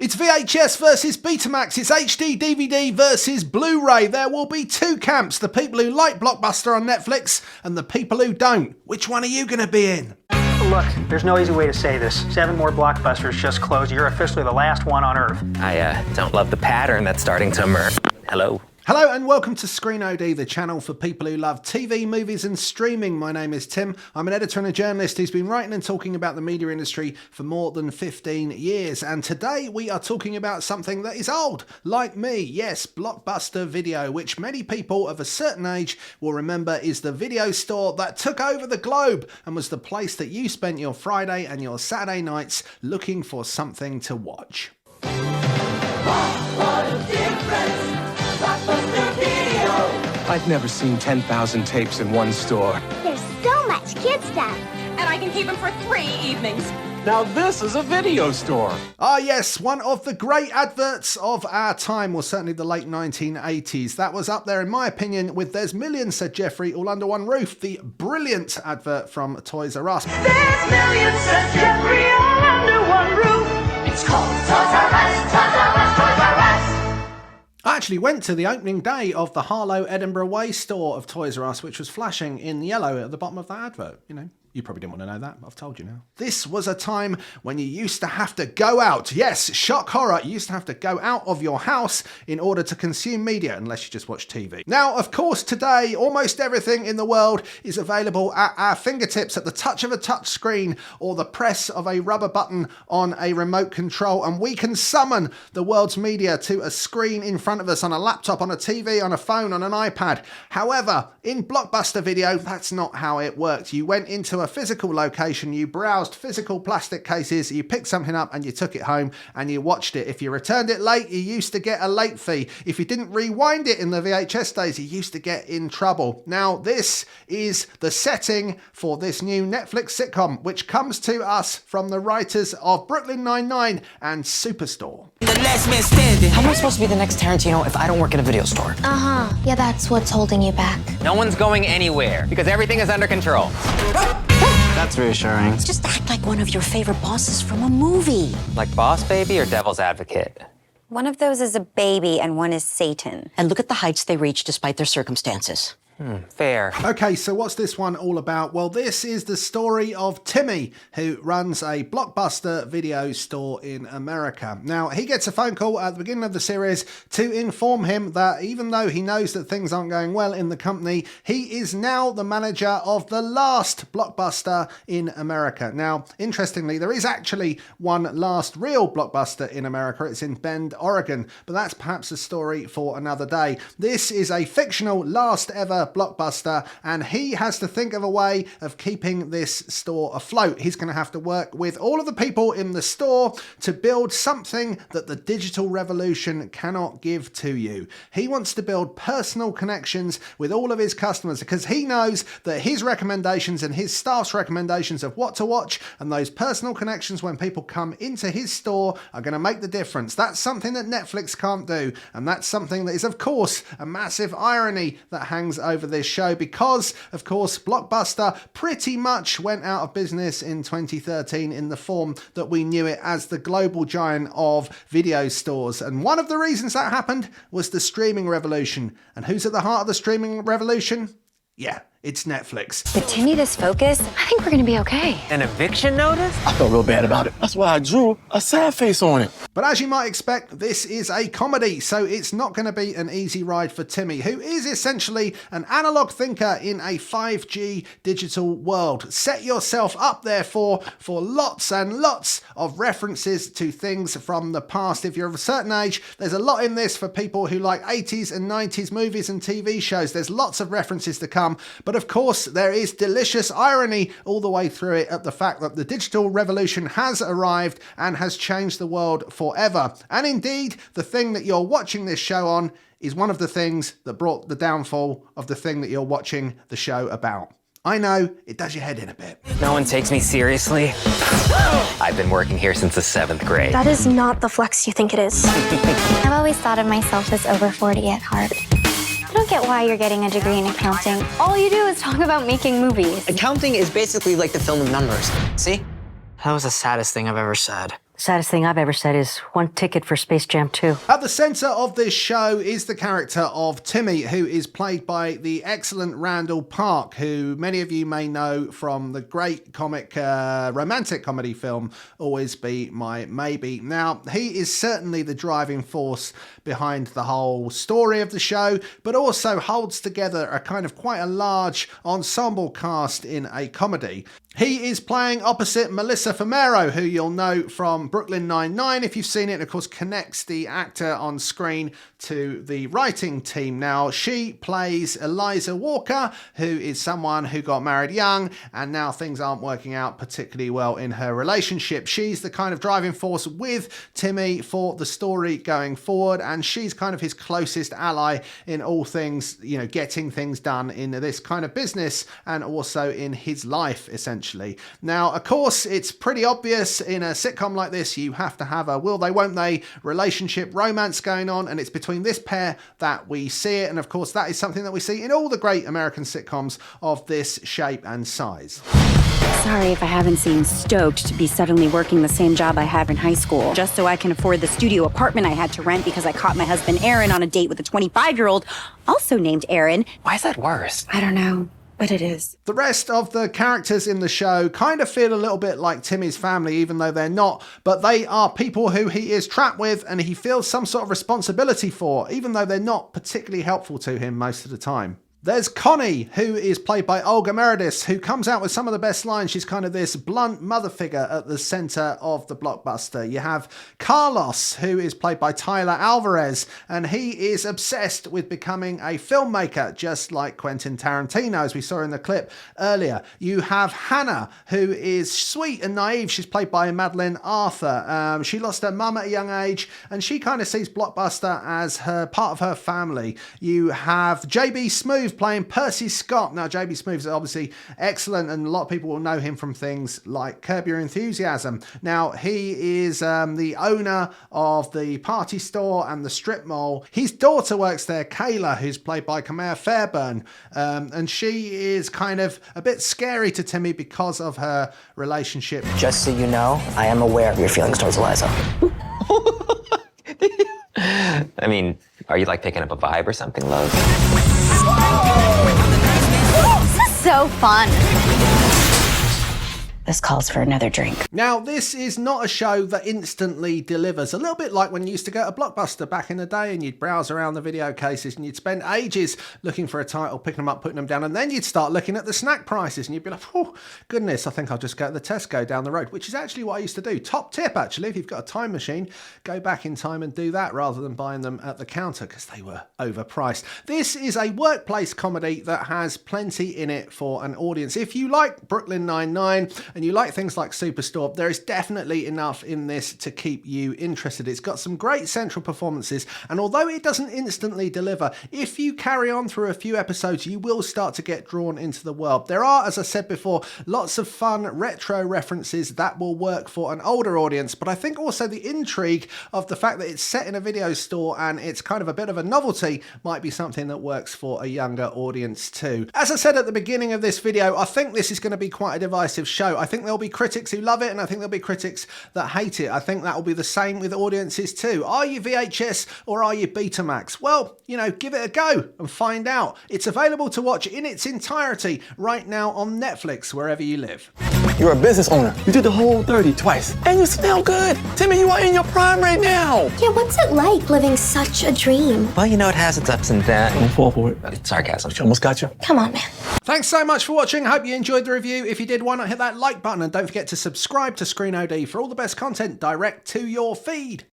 It's VHS versus Betamax, it's HD DVD versus Blu-ray. There will be two camps, the people who like Blockbuster on Netflix and the people who don't. Which one are you going to be in? Look, there's no easy way to say this. 7 more Blockbusters just closed. You're officially the last one on Earth. I don't love the pattern that's starting to emerge. Hello? Hello and welcome to Screen OD, the channel for people who love TV, movies and streaming. My name is Tim. I'm an editor and a journalist who's been writing and talking about the media industry for more than 15 years. And today we are talking about something that is old, like me. Yes, Blockbuster Video, which many people of a certain age will remember is the video store that took over the globe and was the place that you spent your Friday and your Saturday nights looking for something to watch. What a difference! Blockbuster Video! I've never seen 10,000 tapes in one store. There's so much kid stuff. And I can keep them for 3 evenings. Now this is a video store. Ah yes, one of the great adverts of our time, was certainly the late 1980s. That was up there in my opinion with There's Millions, Said Jeffrey, All Under One Roof, the brilliant advert from Toys R Us. There's millions, says Jeffrey, all under one roof. It's called Toys R Us, Toys R Us, Toys R Us. I actually went to the opening day of the Harlow Edinburgh Way store of Toys R Us, which was flashing in yellow at the bottom of that advert. You know, you probably didn't want to know that, but I've told you now. This was a time when you used to have to go out. Yes, shock horror, you used to have to go out of your house in order to consume media, unless you just watch TV. Now, of course, today, almost everything in the world is available at our fingertips at the touch of a touch screen or the press of a rubber button on a remote control, and we can summon the world's media to a screen in front of us on a laptop, on a TV, on a phone, on an iPad. However, in Blockbuster Video, that's not how it worked. You went into a physical location, you browsed physical plastic cases, you picked something up and you took it home and you watched it. If you returned it late, you used to get a late fee. If you didn't rewind it in the VHS days, you used to get in trouble. Now, this is the setting for this new Netflix sitcom, which comes to us from the writers of Brooklyn Nine-Nine and Superstore. How am I supposed to be the next Tarantino if I don't work at a video store? Uh-huh. Yeah, that's what's holding you back. No one's going anywhere because everything is under control. That's reassuring. Just act like one of your favorite bosses from a movie. Like Boss Baby or Devil's Advocate? One of those is a baby and one is Satan. And look at the heights they reach despite their circumstances. Fair. Okay, so what's this one all about? Well, this is the story of Timmy, who runs a Blockbuster video store in America. Now, he gets a phone call at the beginning of the series to inform him that even though he knows that things aren't going well in the company, he is now the manager of the last Blockbuster in America. Now, interestingly, there is actually one last real Blockbuster in America. It's in Bend, Oregon, but that's perhaps a story for another day. This is a fictional last ever Blockbuster, and he has to think of a way of keeping this store afloat. He's going to have to work with all of the people in the store to build something that the digital revolution cannot give to you. He wants to build personal connections with all of his customers because he knows that his recommendations and his staff's recommendations of what to watch and those personal connections when people come into his store are going to make the difference. That's something that Netflix can't do, and that's something that is, of course, a massive irony that hangs over this show because, of course, Blockbuster pretty much went out of business in 2013 in the form that we knew it as the global giant of video stores. And one of the reasons that happened was the streaming revolution. And who's at the heart of the streaming revolution? Yeah, it's Netflix. With Timmy this focus, I think we're gonna be okay. An eviction notice? I felt real bad about it. That's why I drew a sad face on it. But as you might expect, this is a comedy, so it's not going to be an easy ride for Timmy, who is essentially an analog thinker in a 5G digital world. Set yourself up, therefore, for lots and lots of references to things from the past. If you're of a certain age, there's a lot in this for people who like 80s and 90s movies and TV shows. There's lots of references to come, but of course, there is delicious irony all the way through it at the fact that the digital revolution has arrived and has changed the world forever. And indeed, the thing that you're watching this show on is one of the things that brought the downfall of the thing that you're watching the show about. I know, it does your head in a bit. No one takes me seriously. I've been working here since the 7th grade. That is not the flex you think it is. I've always thought of myself as over 40 at heart. I don't get why you're getting a degree in accounting. All you do is talk about making movies. Accounting is basically like the film of numbers. See? That was the saddest thing I've ever said. Saddest thing I've ever said is 1 ticket for Space Jam 2. At the centre of this show is the character of Timmy, who is played by the excellent Randall Park, who many of you may know from the great romantic comedy film Always Be My Maybe. Now, he is certainly the driving force behind the whole story of the show, but also holds together a kind of quite a large ensemble cast in a comedy. He is playing opposite Melissa Fumero, who you'll know from Brooklyn Nine-Nine if you've seen it, and of course connects the actor on screen to the writing team. Now, she plays ELIZA Walker, who is someone who got married young, and now things aren't working out particularly well in her relationship. She's the kind of driving force with Timmy for the story going forward, and she's kind of his closest ally in all things, you know, getting things done in this kind of business and also in his life, essentially. Now, of course, it's pretty obvious in a sitcom like this, you have to have a will they, won't they relationship romance going on, and it's between this pair that we see it. And of course, that is something that we see in all the great American sitcoms of this shape and size. Sorry if I haven't seemed stoked to be suddenly working the same job I had in high school, just so I can afford the studio apartment I had to rent because I caught my husband Aaron on a date with a 25-year-old, also named Aaron. Why is that worse? I don't know. But it is. The rest of the characters in the show kind of feel a little bit like Timmy's family, even though they're not, but they are people who he is trapped with and he feels some sort of responsibility for, even though they're not particularly helpful to him most of the time. There's Connie, who is played by Olga Merediz, who comes out with some of the best lines. She's kind of this blunt mother figure at the centre of the blockbuster. You have Carlos, who is played by Tyler Alvarez, and he is obsessed with becoming a filmmaker, just like Quentin Tarantino, as we saw in the clip earlier. You have Hannah, who is sweet and naive. She's played by Madeleine Arthur. She lost her mum at a young age, and she kind of sees Blockbuster as her part of her family. You have JB Smoove playing Percy Scott. Now, JB Smoove is obviously excellent, and a lot of people will know him from things like Curb Your Enthusiasm. Now, he is the owner of the party store and the strip mall. His daughter works there, KAYLA, who's played by Kamaia Fairburn, and she is kind of a bit scary to Timmy because of her relationship. Just so you know, I am aware of your feelings towards Eliza. I mean, are you like picking up a vibe or something, love? This is so fun. This calls for another drink. Now, this is not a show that instantly delivers. A little bit like when you used to go to Blockbuster back in the day and you'd browse around the video cases and you'd spend ages looking for a title, picking them up, putting them down, and then you'd start looking at the snack prices and you'd be like, oh, goodness, I think I'll just go to the Tesco down the road, which is actually what I used to do. Top tip, actually, if you've got a time machine, go back in time and do that rather than buying them at the counter because they were overpriced. This is a workplace comedy that has plenty in it for an audience. If you like Brooklyn Nine-Nine and you like things like Superstore, there is definitely enough in this to keep you interested. It's got some great central performances, and although it doesn't instantly deliver, if you carry on through a few episodes, you will start to get drawn into the world. There are, as I said before, lots of fun retro references that will work for an older audience, but I think also the intrigue of the fact that it's set in a video store and it's kind of a bit of a novelty might be something that works for a younger audience too. As I said at the beginning of this video, I think this is going to be quite a divisive show. I think there'll be critics who love it, and I think there'll be critics that hate it. I think that will be the same with audiences too. Are you VHS or are you Betamax? Well, you know, give it a go and find out. It's available to watch in its entirety right now on Netflix, wherever you live. You're a business owner. You did the whole 30 twice, and you smell good. Timmy, you are in your prime right now. Yeah, what's it like living such a dream? Well, you know, it has its ups and downs. Don't fall for it. It's sarcasm. She almost got you. Come on, man. Thanks so much for watching. Hope you enjoyed the review. If you did, why not hit that like button, and don't forget to subscribe to Screen OD for all the best content direct to your feed.